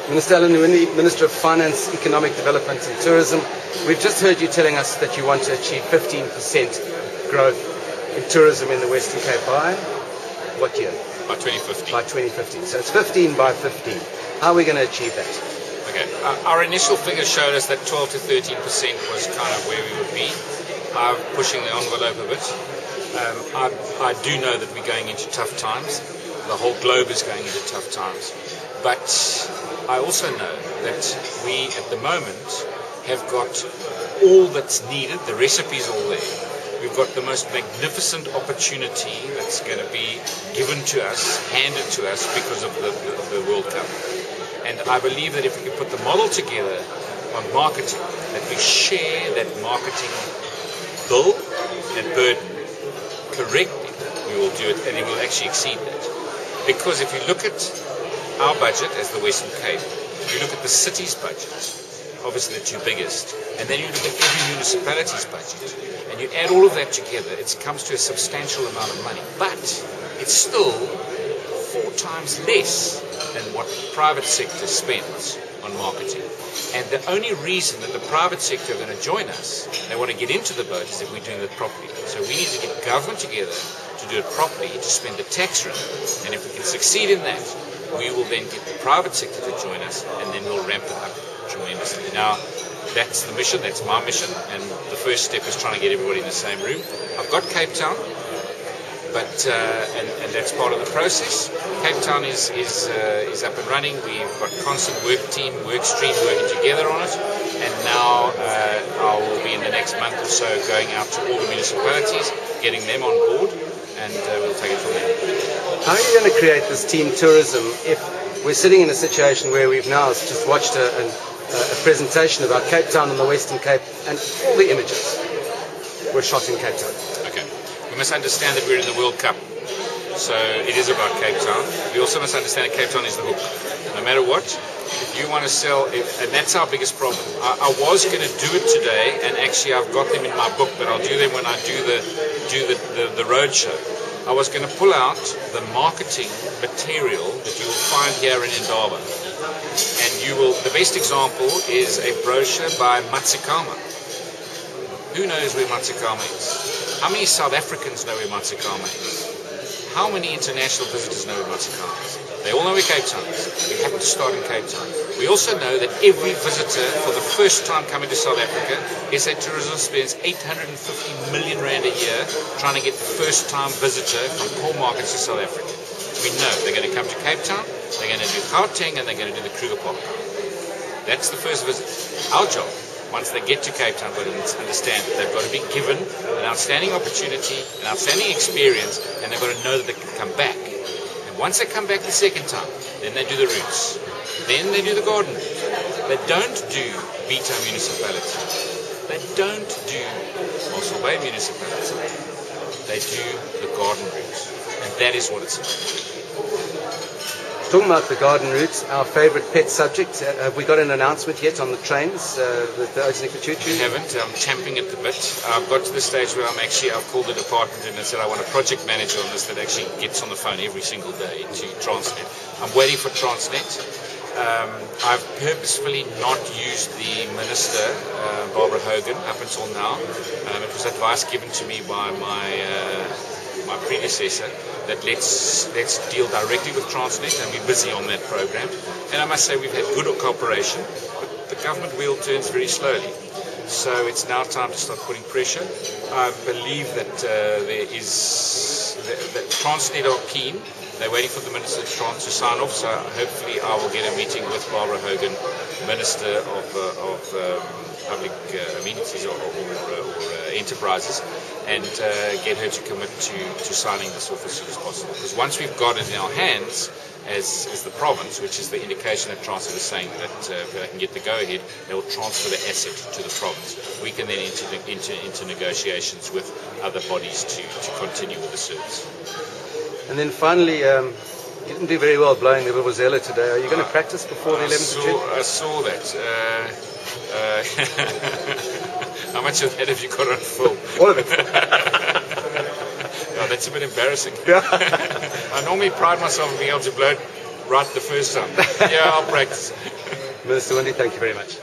Minister Alan Winde, Minister of Finance, Economic Development and Tourism. We've just heard you telling us that you want to achieve 15% growth in tourism in the Western Cape by what year? By 2050. By 2050. So it's 15 by 15. How are we going to achieve that? Okay. Our initial figures showed us that 12 to 13% was kind of where we would be. I'm pushing the envelope a bit. I do know that we're going into tough times. The whole globe is going into tough times. But I also know that we, at the moment, have got all that's needed. The recipe's all there. We've got the most magnificent opportunity that's going to be given to us, handed to us because of the World Cup. And I believe that if we can put the model together on marketing, that we share that marketing bill, that burden, correctly, we will do it, and it will actually exceed that. Because if you look at our budget as the Western Cape, you look at the city's budget, obviously the two biggest, and then you look at every municipality's budget, and you add all of that together, it comes to a substantial amount of money. But it's still 4 times less than what the private sector spends on marketing. And the only reason that the private sector are going to join us, they want to get into the boat, is if we're doing it properly. So we need to get government together to do it properly, to spend the tax revenue. And if we can succeed in that, we will then get the private sector to join us, and then we'll ramp it up tremendously. Now, that's the mission, that's my mission, and the first step is trying to get everybody in the same room. I've got Cape Town, but and that's part of the process. Cape Town is up and running. We've got constant work stream working together on it, and now I will be in the next month or so going out to all the municipalities, getting them on board, and we'll take it from there. How are you going to create this team tourism if we're sitting in a situation where we've now just watched a presentation about Cape Town and the Western Cape, and all the images were shot in Cape Town? Okay. We must understand that we're in the World Cup, so it is about Cape Town. We also must understand that Cape Town is the hook. No matter what, if you want to sell, and that's our biggest problem. I was going to do it today, and actually I've got them in my book, but I'll do them when I do the road show. I was going to pull out the marketing material that you will find here in Indaba, and the best example is a brochure by Matsikama. Who knows where Matsikama is? How many South Africans know where Matsikama is? How many international visitors know where Matsikama is? They all know where Cape Town is. We have to start in Cape Town. We also know that every visitor for the first time coming to South Africa, SA Tourism spends 850 million rand a year trying to get the first time visitor from core markets to South Africa. We know they're going to come to Cape Town, they're going to do Gauteng, and they're going to do the Kruger Park. That's the first visit. Our job, once they get to Cape Town, they've got to understand that they've got to be given an outstanding opportunity, an outstanding experience, and they've got to know that they can come back. And once they come back the second time, then they do the routes. Then they do the garden route. They don't do Bito municipality. They don't do Mossel Bay municipality. They do the garden route. And that is what it's about. Talking about the garden routes, our favourite pet subject, have we got an announcement yet on the trains, the Oceanic Choo-Choo? We haven't. I'm champing at the bit. I've got to the stage where I've called the department and I said I want a project manager on this that actually gets on the phone every single day to Transnet. I'm waiting for Transnet. I've purposefully not used the Minister, Barbara Hogan, up until now. It was advice given to me by my predecessor that let's deal directly with Transnet, and we're busy on that program. And I must say we've had good cooperation, but the government wheel turns very slowly. So it's now time to start putting pressure. I believe that that Transnet are keen. They're waiting for the Minister to sign off, so hopefully I will get a meeting with Barbara Hogan, Minister of Public Amenities or Enterprises, and get her to commit to signing this off as soon as possible. Because once we've got it in our hands as the province, which is the indication that Transnet is saying that if they can get the go-ahead, they will transfer the asset to the province. We can then enter into negotiations with other bodies to continue with the service. And then finally, you didn't do very well blowing the Vuvuzela today. Are you going to practice before the 11th of June? I saw that. How much of that have you got on film? All of it. Oh, that's a bit embarrassing. Yeah. I normally pride myself on being able to blow it right the first time. Yeah, I'll practice. Minister Winde, thank you very much.